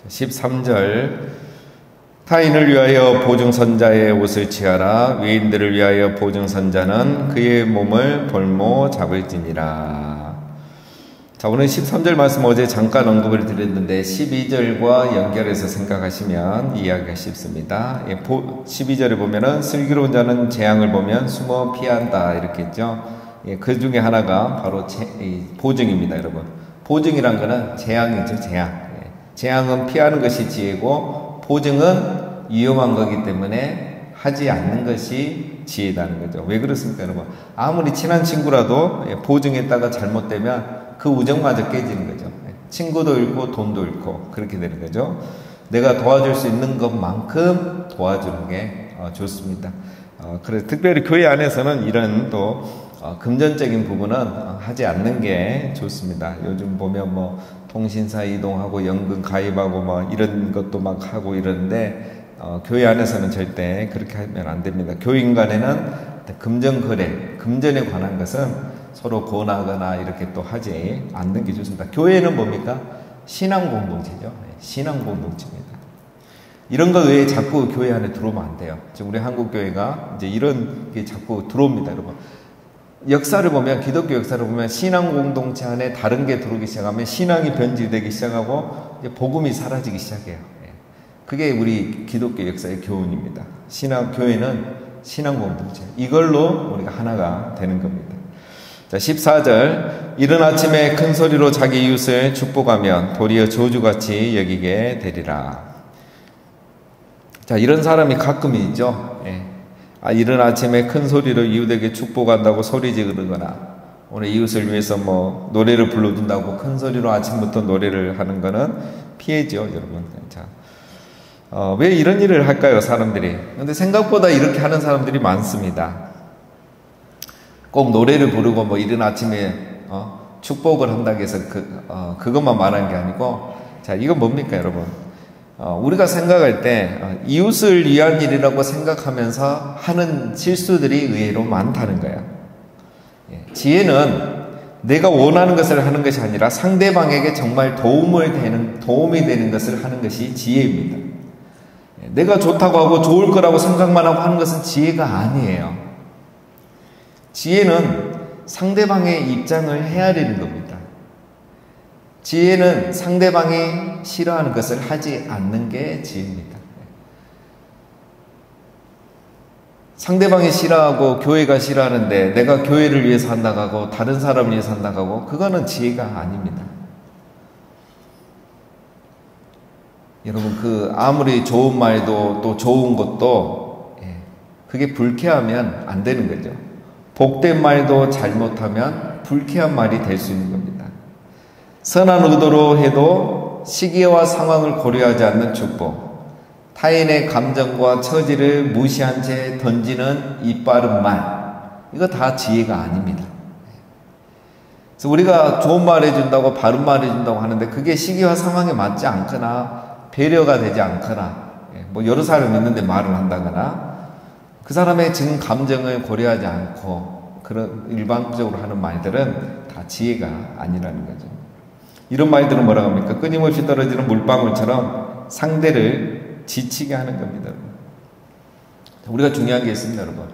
13절 타인을 위하여 보증선자의 옷을 취하라. 외인들을 위하여 보증선자는 그의 몸을 볼모 잡을지니라. 자, 오늘 13절 말씀 어제 잠깐 언급을 드렸는데 12절과 연결해서 생각하시면 이해하기가 쉽습니다. 12절에 보면은 슬기로운 자는 재앙을 보면 숨어 피한다 이렇게 했죠. 그 중에 하나가 바로 보증입니다, 여러분. 보증이란 거는 재앙이죠, 재앙. 재앙은 피하는 것이 지혜고 보증은 위험한 거기 때문에 하지 않는 것이 지혜다는 거죠. 왜 그렇습니까, 여러분? 아무리 친한 친구라도 보증했다가 잘못되면 그 우정마저 깨지는 거죠. 친구도 잃고 돈도 잃고 그렇게 되는 거죠. 내가 도와줄 수 있는 것만큼 도와주는 게 좋습니다. 그래서 특별히 교회 안에서는 이런 또 금전적인 부분은 하지 않는 게 좋습니다. 요즘 보면 뭐 통신사 이동하고 연금 가입하고 뭐 이런 것도 막 하고 이러는데 교회 안에서는 절대 그렇게 하면 안 됩니다. 교인 간에는 금전 거래, 금전에 관한 것은 서로 권하거나 이렇게 또 하지 않는 게 좋습니다. 교회는 뭡니까? 신앙 공동체죠. 신앙 공동체입니다. 이런 거 외에 자꾸 교회 안에 들어오면 안 돼요. 지금 우리 한국 교회가 이제 이런 게 자꾸 들어옵니다, 여러분. 역사를 보면, 기독교 역사를 보면 신앙 공동체 안에 다른 게 들어오기 시작하면 신앙이 변질되기 시작하고 이제 복음이 사라지기 시작해요. 그게 우리 기독교 역사의 교훈입니다. 교회는 신앙 공동체. 이걸로 우리가 하나가 되는 겁니다. 자, 14절 이른 아침에 큰 소리로 자기 이웃을 축복하면 도리어 저주같이 여기게 되리라. 자, 이런 사람이 가끔 있죠. 이른 아침에 큰 소리로 이웃에게 축복한다고 소리 지르거나 오늘 이웃을 위해서 뭐 노래를 불러준다고 큰 소리로 아침부터 노래를 하는 거는 피해죠, 여러분. 자, 왜 이런 일을 할까요, 사람들이? 근데 생각보다 이렇게 하는 사람들이 많습니다. 꼭 노래를 부르고 뭐 이른 아침에 축복을 한다고 해서 그것만 말하는 게 아니고, 자, 이건 뭡니까, 여러분? 우리가 생각할 때 이웃을 위한 일이라고 생각하면서 하는 실수들이 의외로 많다는 거야. 지혜는 내가 원하는 것을 하는 것이 아니라 상대방에게 정말 도움이 되는 것을 하는 것이 지혜입니다. 내가 좋다고 하고 좋을 거라고 생각만 하고 하는 것은 지혜가 아니에요. 지혜는 상대방의 입장을 헤아리는 겁니다. 지혜는 상대방이 싫어하는 것을 하지 않는 게 지혜입니다. 상대방이 싫어하고 교회가 싫어하는데 내가 교회를 위해서 한다고 하고 다른 사람을 위해서 한다고 하고 그거는 지혜가 아닙니다. 여러분, 아무리 좋은 말도 또 좋은 것도 그게 불쾌하면 안 되는 거죠. 복된 말도 잘못하면 불쾌한 말이 될 수 있는 겁니다. 선한 의도로 해도 시기와 상황을 고려하지 않는 축복, 타인의 감정과 처지를 무시한 채 던지는 이빠른 말, 이거 다 지혜가 아닙니다. 그래서 우리가 좋은 말 해준다고 바른 말 해준다고 하는데 그게 시기와 상황에 맞지 않거나 배려가 되지 않거나 뭐 여러 사람이 있는데 말을 한다거나 그 사람의 진 감정을 고려하지 않고 그런 일반적으로 하는 말들은 다 지혜가 아니라는 거죠. 이런 말들은 뭐라고 합니까? 끊임없이 떨어지는 물방울처럼 상대를 지치게 하는 겁니다. 우리가 중요한 게 있습니다, 여러분.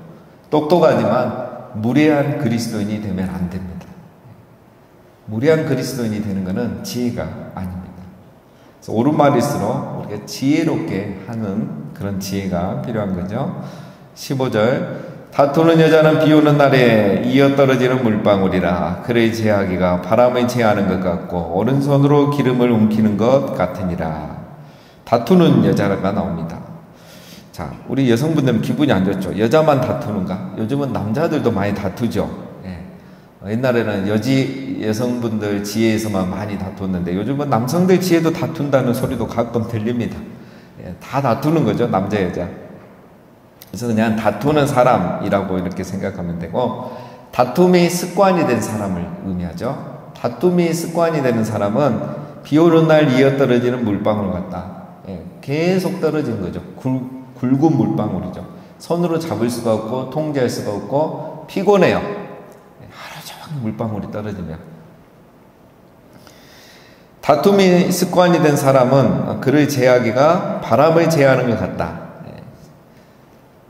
똑똑하지만 무례한 그리스도인이 되면 안 됩니다. 무례한 그리스도인이 되는 것은 지혜가 아닙니다. 그래서 옳은 말일수록 우리가 지혜롭게 하는 그런 지혜가 필요한 거죠. 15절 다투는 여자는 비 오는 날에 이어 떨어지는 물방울이라 그를 제하기가 바람을 제하는 것 같고 오른손으로 기름을 움키는 것 같으니라. 다투는 여자가 나옵니다. 자, 우리 여성분들은 기분이 안 좋죠. 여자만 다투는가? 요즘은 남자들도 많이 다투죠. 옛날에는 여성분들 지혜에서만 많이 다투었는데 요즘은 남성들 지혜도 다툰다는 소리도 가끔 들립니다. 다 다투는 거죠, 남자 여자. 그래서 그냥 다투는 사람이라고 이렇게 생각하면 되고, 다툼이 습관이 된 사람을 의미하죠. 다툼이 습관이 되는 사람은 비 오는 날 이어 떨어지는 물방울 같다. 계속 떨어지는 거죠. 굵은 물방울이죠. 손으로 잡을 수가 없고 통제할 수가 없고 피곤해요. 하루 종일 물방울이 떨어지면. 다툼이 습관이 된 사람은 그를 제하기가 바람을 제하는 것 같다.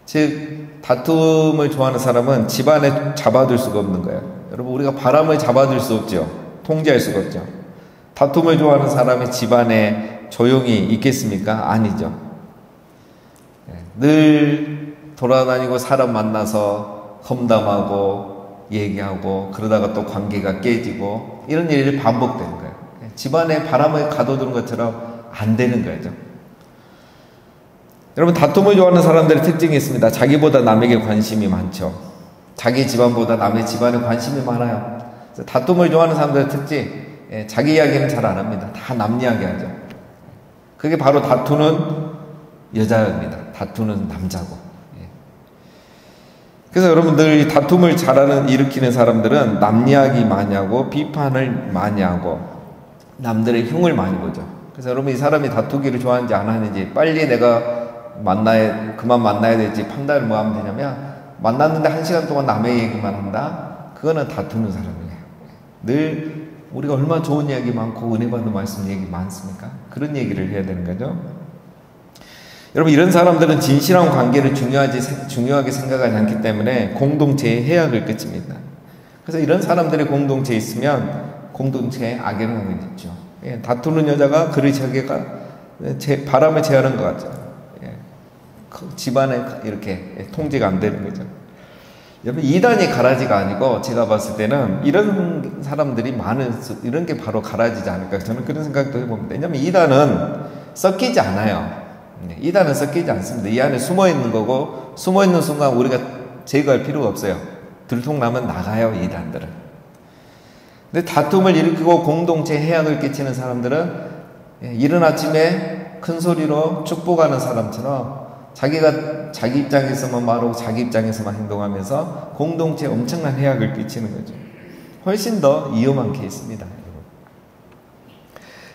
즉 다툼을 좋아하는 사람은 집안에 잡아둘 수가 없는 거예요. 여러분, 우리가 바람을 잡아둘 수 없죠. 통제할 수가 없죠. 다툼을 좋아하는 사람이 집안에 조용히 있겠습니까? 아니죠. 늘 돌아다니고 사람 만나서 험담하고 얘기하고 그러다가 또 관계가 깨지고 이런 일이 반복되는 거예요. 집안에 바람을 가둬두는 것처럼 안 되는 거죠. 여러분, 다툼을 좋아하는 사람들의 특징이 있습니다. 자기보다 남에게 관심이 많죠. 자기 집안보다 남의 집안에 관심이 많아요. 다툼을 좋아하는 사람들의 특징, 자기 이야기는 잘 안 합니다. 다 남 이야기 하죠. 그게 바로 다투는 여자입니다. 다투는 남자고. 그래서 여러분들 다툼을 일으키는 사람들은 남 이야기 많이 하고 비판을 많이 하고 남들의 흉을 많이 보죠. 그래서 여러분, 이 사람이 다투기를 좋아하는지 안 하는지, 빨리 내가 그만 만나야 될지 판단을 뭐 하면 되냐면, 만났는데 1시간 동안 남의 얘기만 한다? 그거는 다투는 사람이에요. 늘 우리가 얼마나 좋은 이야기 많고 은혜 받는 말씀 얘기 많습니까? 그런 얘기를 해야 되는 거죠. 여러분, 이런 사람들은 진실한 관계를 중요하게 생각하지 않기 때문에 공동체의 해악을 끼칩니다. 그래서 이런 사람들이 공동체에 있으면 공동체에 악영향을 있죠. 다투는 여자가 그를 자기가 바람을 제하는 것 같죠. 집안에 이렇게 통제가 안 되는 거죠. 여러분, 이단이 가라지가 아니고 제가 봤을 때는 이런 사람들이 이런 게 바로 가라지지 않을까, 저는 그런 생각도 해봅니다. 왜냐하면 이단은 섞이지 않아요. 이단은 섞이지 않습니다. 이 안에 숨어있는 거고, 숨어있는 순간 우리가 제거할 필요가 없어요. 들통나면 나가요, 이단들은. 근데 다툼을 일으키고 공동체에 해악을 끼치는 사람들은 이른 아침에 큰 소리로 축복하는 사람처럼 자기가 자기 입장에서만 말하고 자기 입장에서만 행동하면서 공동체에 엄청난 해악을 끼치는 거죠. 훨씬 더 위험한 케이스입니다.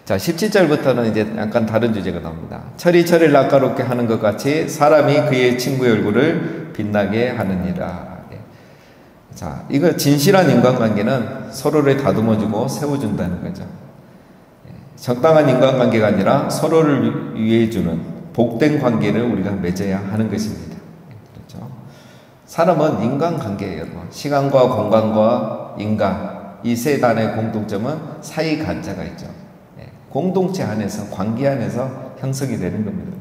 자, 17절부터는 이제 약간 다른 주제가 나옵니다. 철이 철을 날카롭게 하는 것 같이 사람이 그의 친구의 얼굴을 빛나게 하느니라. 자, 이거 진실한 인간관계는 서로를 다듬어주고 세워준다는 거죠. 적당한 인간관계가 아니라 서로를 위해주는 복된 관계를 우리가 맺어야 하는 것입니다. 그렇죠? 사람은 인간관계예요. 시간과 공간과 인간, 이 세 단의 공통점은 사이 간자가 있죠. 공동체 안에서, 관계 안에서 형성이 되는 겁니다.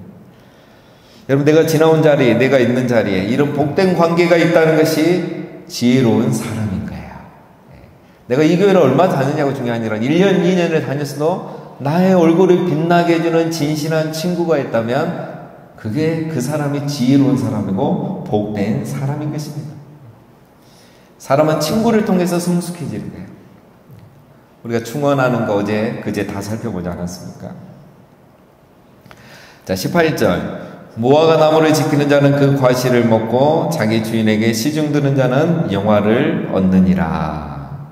여러분, 내가 지나온 자리에, 내가 있는 자리에 이런 복된 관계가 있다는 것이 지혜로운 사람인 거예요. 내가 이 교회를 얼마 다녔냐고 중요한 게 아니라 1년, 2년을 다녔어도 나의 얼굴을 빛나게 해주는 진실한 친구가 있다면 그게 그 사람이 지혜로운 사람이고 복된 사람인 것입니다. 사람은 친구를 통해서 성숙해지는 거예요. 우리가 충원하는 거 그제 다 살펴보지 않았습니까? 자, 18절. 무화과 나무를 지키는 자는 그 과실을 먹고 자기 주인에게 시중 드는 자는 영화를 얻느니라.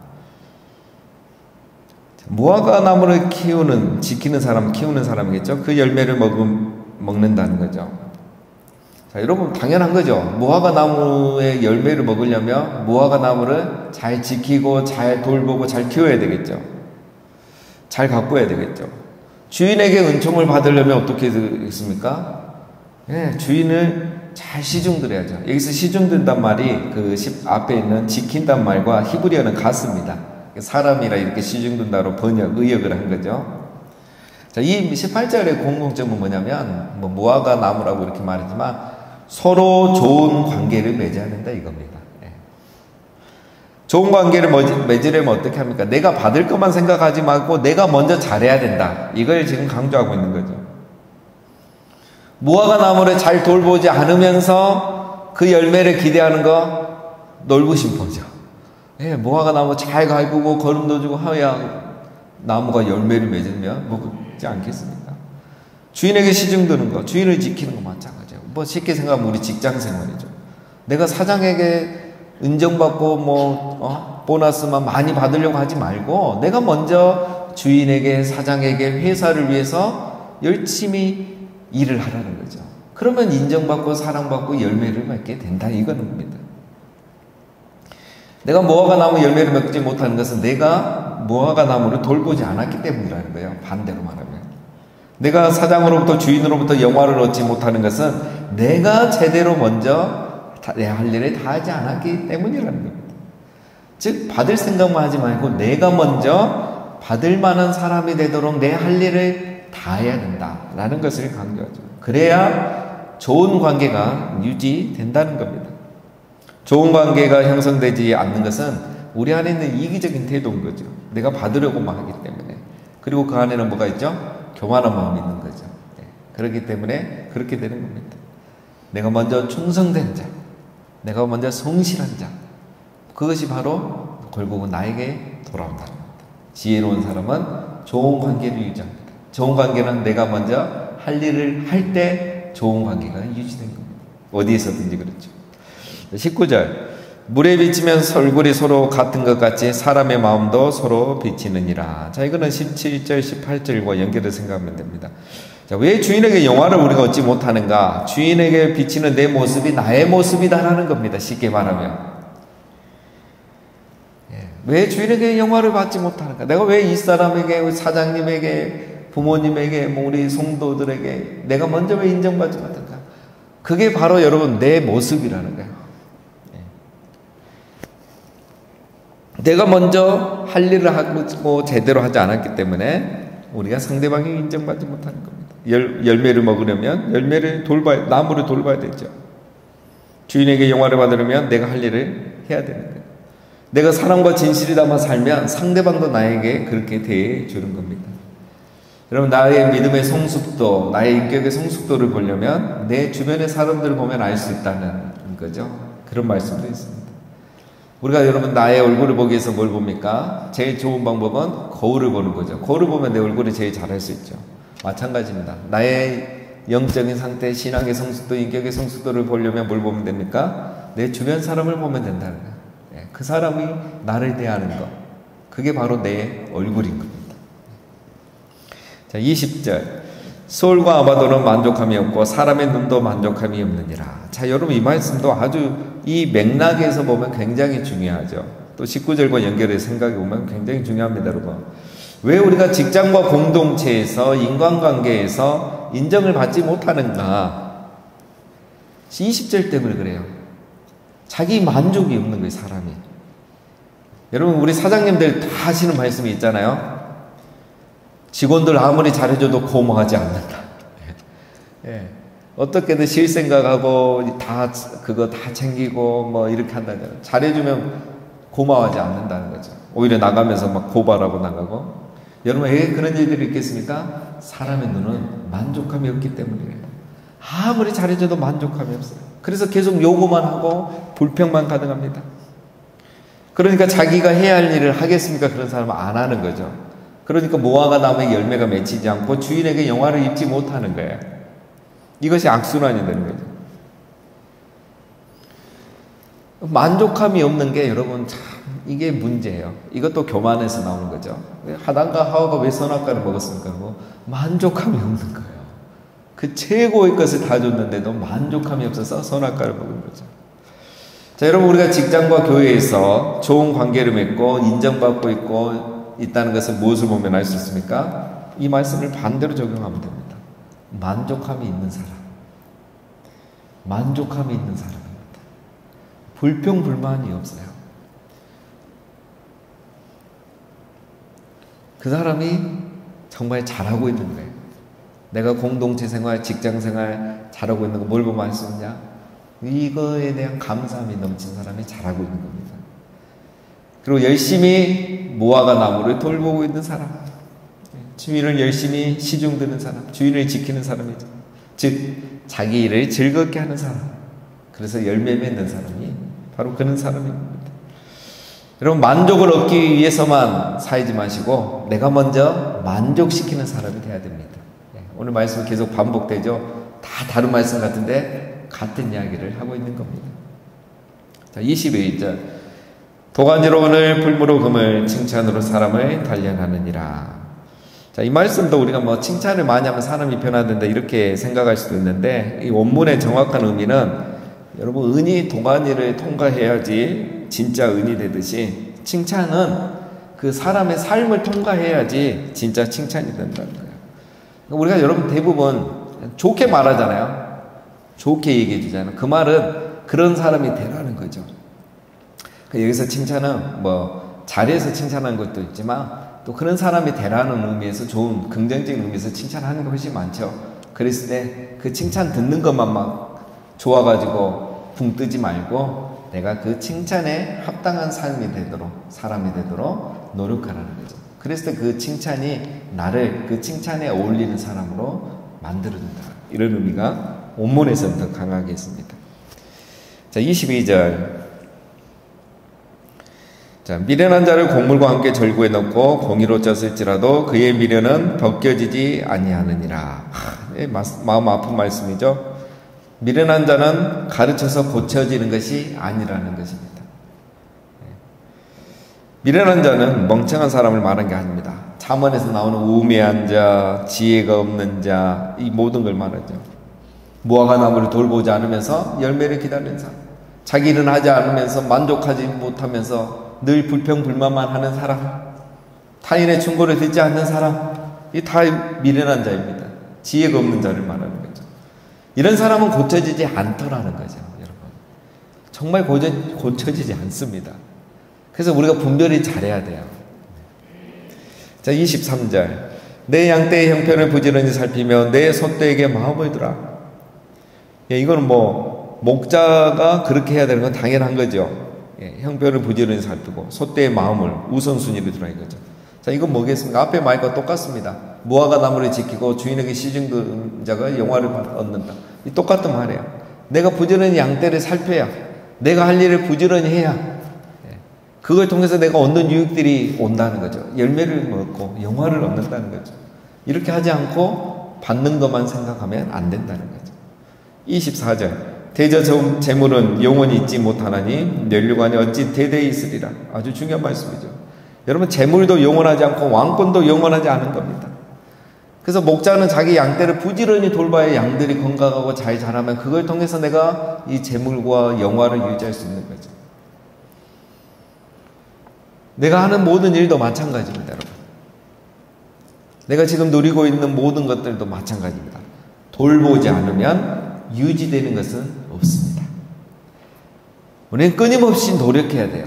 무화과 나무를 지키는 사람, 키우는 사람이겠죠. 그 열매를 먹는다는 거죠. 자, 여러분, 당연한 거죠. 무화과 나무의 열매를 먹으려면 무화과 나무를 잘 지키고 잘 돌보고 잘 키워야 되겠죠. 잘 가꿔야 되겠죠. 주인에게 은총을 받으려면 어떻게 되겠습니까? 주인을 잘 시중들어야죠. 여기서 시중든단 말이 그 앞에 있는 지킨단 말과 히브리어는 같습니다. 사람이라 이렇게 시중든다로 의역을 한 거죠. 자, 이 18절의 공통점은 뭐냐면, 무화과 나무라고 이렇게 말하지만 서로 좋은 관계를 맺어야 된다 이겁니다. 좋은 관계를 맺으려면 어떻게 합니까? 내가 받을 것만 생각하지 말고 내가 먼저 잘해야 된다. 이걸 지금 강조하고 있는 거죠. 무화과 나무를 잘 돌보지 않으면서 그 열매를 기대하는 거 놀부심 보죠. 무화과 나무 잘 가꾸고 거름도 주고 하야 나무가 열매를 맺으면 먹지 않겠습니까? 주인에게 시중드는 거, 주인을 지키는 거 마찬가지예요. 쉽게 생각하면 우리 직장 생활이죠. 내가 사장에게 인정받고 보너스만 많이 받으려고 하지 말고 내가 먼저 주인에게, 사장에게, 회사를 위해서 열심히 일을 하라는 거죠. 그러면 인정받고 사랑받고 열매를 맺게 된다 이거는 겁니다. 내가 무화과 나무 열매를 맺지 못하는 것은 내가 무화과 나무를 돌보지 않았기 때문이라는 거예요. 반대로 말하면. 내가 사장으로부터 주인으로부터 영화를 얻지 못하는 것은 내가 제대로 먼저 내 할 일을 다 하지 않았기 때문이라는 겁니다. 즉 받을 생각만 하지 말고 내가 먼저 받을 만한 사람이 되도록 내 할 일을 다 해야 된다라는 것을 강조하죠. 그래야 좋은 관계가 유지된다는 겁니다. 좋은 관계가 형성되지 않는 것은 우리 안에 있는 이기적인 태도인 거죠. 내가 받으려고만 하기 때문에. 그리고 그 안에는 뭐가 있죠? 교만한 마음이 있는 거죠. 그렇기 때문에 그렇게 되는 겁니다. 내가 먼저 충성된 자, 내가 먼저 성실한 자, 그것이 바로 결국은 나에게 돌아온다는 겁니다. 지혜로운 사람은 좋은 관계를 유지합니다. 좋은 관계는 내가 먼저 할 일을 할 때 좋은 관계가 유지된 겁니다. 어디에서든지 그렇죠. 19절 물에 비치면 얼굴이 서로 같은 것 같이 사람의 마음도 서로 비치느니라. 자, 이거는 17절 18절과 연결해서 생각하면 됩니다. 자, 왜 주인에게 영화를 우리가 얻지 못하는가? 주인에게 비치는 내 모습이 나의 모습이다라는 겁니다. 쉽게 말하면. 왜 주인에게 영화를 받지 못하는가? 내가 왜 이 사람에게, 사장님에게, 부모님에게, 우리 성도들에게 내가 먼저 왜 인정받지 못할까? 그게 바로 여러분 내 모습이라는 거예요. 내가 먼저 할 일을 하고 제대로 하지 않았기 때문에 우리가 상대방이 인정받지 못하는 겁니다. 열매를 먹으려면 열매를 돌봐야, 나무를 돌봐야 되죠. 주인에게 영화를 받으려면 내가 할 일을 해야 되는 거예요. 내가 사랑과 진실이 담아 살면 상대방도 나에게 그렇게 대해 주는 겁니다. 여러분, 나의 믿음의 성숙도, 나의 인격의 성숙도를 보려면 내 주변의 사람들을 보면 알 수 있다는 거죠. 그런 말씀도 있습니다. 우리가 여러분 나의 얼굴을 보기 위해서 뭘 봅니까? 제일 좋은 방법은 거울을 보는 거죠. 거울을 보면 내 얼굴이 제일 잘할 수 있죠. 마찬가지입니다. 나의 영적인 상태, 신앙의 성숙도, 인격의 성숙도를 보려면 뭘 보면 됩니까? 내 주변 사람을 보면 된다는 거예요. 그 사람이 나를 대하는 것, 그게 바로 내 얼굴인 겁니다. 자, 20절 소울과 아마도는 만족함이 없고 사람의 눈도 만족함이 없느니라. 자, 여러분 이 말씀도 아주 이 맥락에서 보면 굉장히 중요하죠. 또 19절과 연결해서 생각해 보면 굉장히 중요합니다, 여러분. 왜 우리가 직장과 공동체에서 인간관계에서 인정을 받지 못하는가? 20절 때문에 그래요. 자기 만족이 없는 거예요, 사람이. 여러분, 우리 사장님들 다 하시는 말씀이 있잖아요. 직원들 아무리 잘해줘도 고마워하지 않는다. 예. 어떻게든 쉴 생각하고 그거 다 챙기고 뭐 이렇게 한다잖아요. 잘해주면 고마워하지 않는다는 거죠. 오히려 나가면서 막 고발하고 나가고. 여러분, 왜 그런 일들이 있겠습니까? 사람의 눈은 만족함이 없기 때문이에요. 아무리 잘해줘도 만족함이 없어요. 그래서 계속 요구만 하고 불평만 가득합니다. 그러니까 자기가 해야 할 일을 하겠습니까? 그런 사람은 안 하는 거죠. 그러니까 무화과 나무에 열매가 맺히지 않고 주인에게 영화를 입지 못하는 거예요. 이것이 악순환이 되는 거죠. 만족함이 없는 게 여러분 참 이게 문제예요. 이것도 교만에서 나오는 거죠. 아담과 하와가 왜 선악과를 먹었습니까? 만족함이 없는 거예요. 그 최고의 것을 다 줬는데도 만족함이 없어서 선악과를 먹은 거죠. 자, 여러분, 우리가 직장과 교회에서 좋은 관계를 맺고 인정받고 있다는 것을 무엇을 보면 알 수 있습니까? 이 말씀을 반대로 적용하면 됩니다. 만족함이 있는 사람. 만족함이 있는 사람입니다. 불평불만이 없어요. 그 사람이 정말 잘하고 있는 거예요. 내가 공동체 생활, 직장 생활 잘하고 있는 거 뭘 보면 알 수 있냐? 이거에 대한 감사함이 넘친 사람이 잘하고 있는 겁니다. 그리고 열심히 무화과 나무를 돌보고 있는 사람, 주인을 열심히 시중드는 사람, 주인을 지키는 사람이죠. 즉 자기 일을 즐겁게 하는 사람, 그래서 열매 맺는 사람이 바로 그런 사람입니다. 여러분, 만족을 얻기 위해서만 살지 마시고 내가 먼저 만족시키는 사람이 돼야 됩니다. 오늘 말씀 계속 반복되죠. 다 다른 말씀 같은데 같은 이야기를 하고 있는 겁니다. 자, 22절 도가니로 오늘 불무로 금을 칭찬으로 사람을 단련하느니라. 자, 이 말씀도 우리가 뭐 칭찬을 많이 하면 사람이 변화된다 이렇게 생각할 수도 있는데 이 원문의 정확한 의미는 여러분 은이 도가니를 통과해야지 진짜 은이 되듯이 칭찬은 그 사람의 삶을 통과해야지 진짜 칭찬이 된다는 거예요. 우리가 여러분 대부분 좋게 말하잖아요. 좋게 얘기해 주잖아요. 그 말은 그런 사람이 되라는 거죠. 여기서 칭찬은 뭐 잘해서 칭찬하는 것도 있지만 또 그런 사람이 되라는 의미에서 좋은 긍정적인 의미에서 칭찬하는 게 훨씬 많죠. 그랬을 때 그 칭찬 듣는 것만 막 좋아가지고 붕 뜨지 말고 내가 그 칭찬에 합당한 삶이 되도록 사람이 되도록 노력하라는 거죠. 그랬을 때 그 칭찬이 나를 그 칭찬에 어울리는 사람으로 만들어준다. 이런 의미가 원문에서는 더 강하게 있습니다. 자, 22절. 자, 미련한 자를 곡물과 함께 절구에 넣고 공의로 쪘을지라도 그의 미련은 벗겨지지 아니하느니라. 마음 아픈 말씀이죠. 미련한 자는 가르쳐서 고쳐지는 것이 아니라는 것입니다. 미련한 자는 멍청한 사람을 말한 게 아닙니다. 잠언에서 나오는 우매한 자, 지혜가 없는 자, 이 모든 걸 말하죠. 무화과 나무를 돌보지 않으면서 열매를 기다리는 사람, 자기 일은 하지 않으면서 만족하지 못하면서 늘 불평불만만 하는 사람, 타인의 충고를 듣지 않는 사람, 이 다 미련한 자입니다. 지혜가 없는 자를 말하는 거죠. 이런 사람은 고쳐지지 않더라는 거죠, 여러분. 정말 고쳐지지 않습니다. 그래서 우리가 분별히 잘해야 돼요. 자, 23절. 내 양떼의 형편을 부지런히 살피며 내 소떼에게 마음을 두라. 예, 이거는 뭐 목자가 그렇게 해야 되는 건 당연한 거죠. 예, 형편을 부지런히 살피고 소떼의 마음을 우선순위로 두라 이거죠. 자, 이건 뭐겠습니까? 앞에 말과 똑같습니다. 무화과 나무를 지키고 주인에게 시중든 자가 영화를 얻는다. 이 똑같은 말이에요. 내가 부지런히 양떼를 살펴야, 내가 할 일을 부지런히 해야 그걸 통해서 내가 얻는 유익들이 온다는 거죠. 열매를 먹고 영화를 얻는다는 거죠. 이렇게 하지 않고 받는 것만 생각하면 안 된다는 거죠. 24절. 대저 재물은 영원히 있지 못하나니 면류관이 어찌 대대히 있으리라. 아주 중요한 말씀이죠. 여러분, 재물도 영원하지 않고 왕권도 영원하지 않은 겁니다. 그래서 목자는 자기 양떼를 부지런히 돌봐야 양들이 건강하고 잘 자라면 그걸 통해서 내가 이 재물과 영화를 유지할 수 있는 거죠. 내가 하는 모든 일도 마찬가지입니다, 여러분. 내가 지금 누리고 있는 모든 것들도 마찬가지입니다. 돌보지 않으면 유지되는 것은 없습니다. 우리는 끊임없이 노력해야 돼요.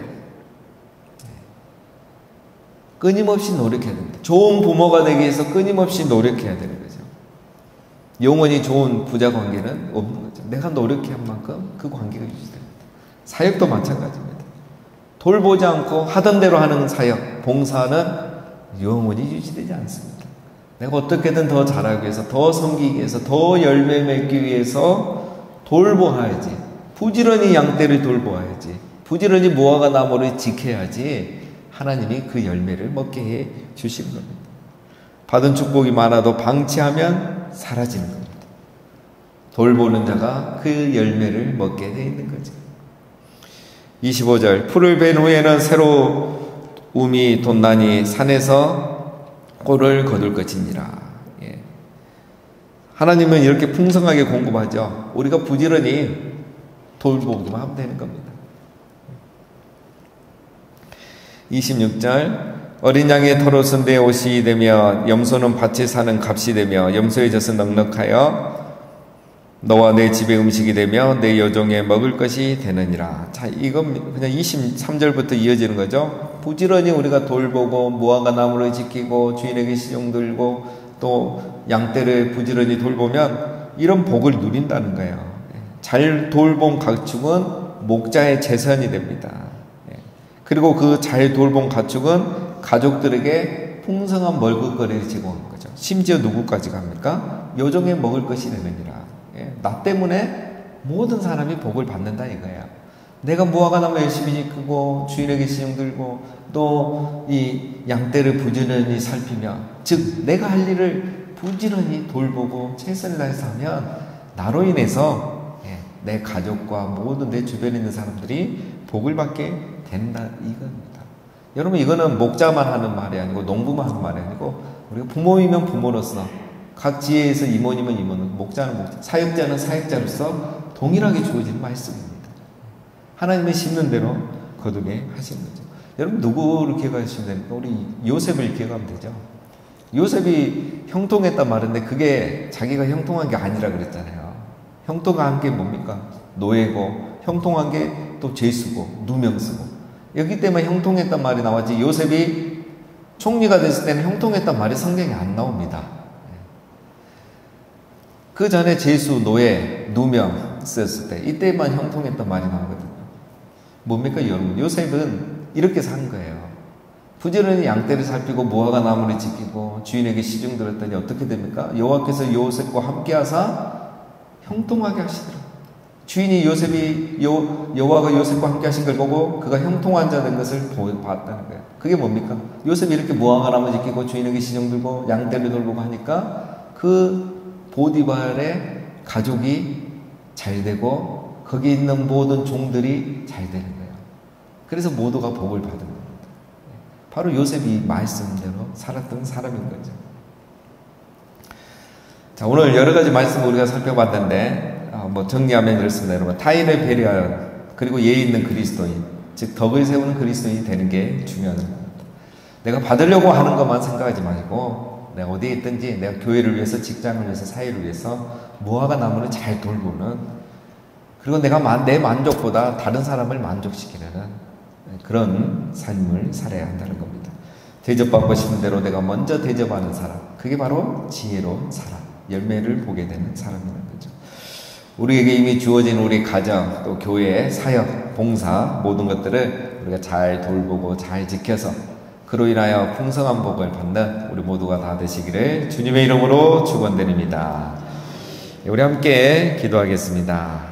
끊임없이 노력해야 됩니다. 좋은 부모가 되기 위해서 끊임없이 노력해야 되는 거죠. 영원히 좋은 부자 관계는 없는 거죠. 내가 노력한 만큼 그 관계가 유지됩니다. 사역도 마찬가지입니다. 돌보지 않고 하던 대로 하는 사역, 봉사는 영원히 유지되지 않습니다. 내가 어떻게든 더 잘하기 위해서, 더 섬기기 위해서, 더 열매 맺기 위해서 돌보아야지. 부지런히 양떼를 돌보아야지. 부지런히 무화과 나무를 지켜야지 하나님이 그 열매를 먹게 해 주시는 겁니다. 받은 축복이 많아도 방치하면 사라지는 겁니다. 돌보는 자가 그 열매를 먹게 돼 있는 거죠. 25절. 풀을 벤 후에는 새로움이 돋나니 산에서 꼴을 거둘 것이니라. 예. 하나님은 이렇게 풍성하게 공급하죠. 우리가 부지런히 돌보기만 하면 되는 겁니다. 26절. 어린 양의 털옷은 내 옷이 되며 염소는 밭에 사는 값이 되며 염소의 젖은 넉넉하여 너와 내 집의 음식이 되며 내 여종의 먹을 것이 되느니라. 자, 이건 그냥 23절부터 이어지는 거죠. 부지런히 우리가 돌보고 무화과 나무를 지키고 주인에게 시종 들고 또 양떼를 부지런히 돌보면 이런 복을 누린다는 거예요. 잘 돌본 가축은 목자의 재산이 됩니다. 그리고 그 잘 돌본 가축은 가족들에게 풍성한 먹을거리를 제공하는 거죠. 심지어 누구까지 갑니까? 여종의 먹을 것이 되느니라. 나 때문에 모든 사람이 복을 받는다 이거예요. 내가 무화과 나무 열심히 지키고 주인에게 시종 들고 또 이 양떼를 부지런히 살피며, 즉 내가 할 일을 부지런히 돌보고 최선을 다해서 하면 나로 인해서 내 가족과 모든 내 주변에 있는 사람들이 복을 받게 된다 이겁니다. 여러분, 이거는 목자만 하는 말이 아니고 농부만 하는 말이 아니고 우리가 부모이면 부모로서, 각 지혜에서 이모님은 이모는, 목자는 목자, 사역자는 사역자로서 동일하게 주어지는 말씀입니다. 하나님의 심는 대로 거두게 하시는 거죠. 여러분 누구를 기억하시면 됩니까? 우리 요셉을 기억하면 되죠. 요셉이 형통했단 말인데 그게 자기가 형통한 게 아니라 그랬잖아요. 형통한 게 뭡니까? 노예고, 형통한 게 또 죄수고, 누명쓰고. 여기 때문에 형통했단 말이 나왔지, 요셉이 총리가 됐을 때는 형통했단 말이 성경에 안 나옵니다. 그 전에 죄수, 노예, 누명 썼을 때 이때만 형통했단 말이 나오거든요. 뭡니까 여러분? 요셉은 이렇게 산 거예요. 부지런히 양떼를 살피고 무화과 나무를 지키고 주인에게 시중 들었더니 어떻게 됩니까? 여호와께서 요셉과 함께 하사 형통하게 하시더라. 주인이 여호와가 요셉과 함께 하신 걸 보고 그가 형통한 자 된 것을 봤다는 거예요. 그게 뭡니까? 요셉이 이렇게 무화과 나무 지키고 주인에게 시중 들고 양떼를 돌보고 하니까 그 보디발의 가족이 잘 되고 거기 있는 모든 종들이 잘 되는 거예요. 그래서 모두가 복을 받은 겁니다. 바로 요셉이 말씀대로 살았던 사람인 거죠. 자, 오늘 여러 가지 말씀을 우리가 살펴봤는데 정리하면 이렇습니다. 여러분, 타인을 배려하는 그리고 예의 있는 그리스도인, 즉 덕을 세우는 그리스도인이 되는 게 중요한 겁니다. 내가 받으려고 하는 것만 생각하지 말고 내가 어디에 있든지 내가 교회를 위해서, 직장을 위해서, 사회를 위해서 무화과 나무를 잘 돌보는, 그리고 내가 내 만족보다 다른 사람을 만족시키려는 그런 삶을 살아야 한다는 겁니다. 대접받고 싶은 대로 내가 먼저 대접하는 사람, 그게 바로 지혜로운 사람, 열매를 보게 되는 사람이라는 거죠. 우리에게 이미 주어진 우리 가정, 또 교회, 사역, 봉사 모든 것들을 우리가 잘 돌보고 잘 지켜서 그로 인하여 풍성한 복을 받는 우리 모두가 다 되시기를 주님의 이름으로 축원드립니다. 우리 함께 기도하겠습니다.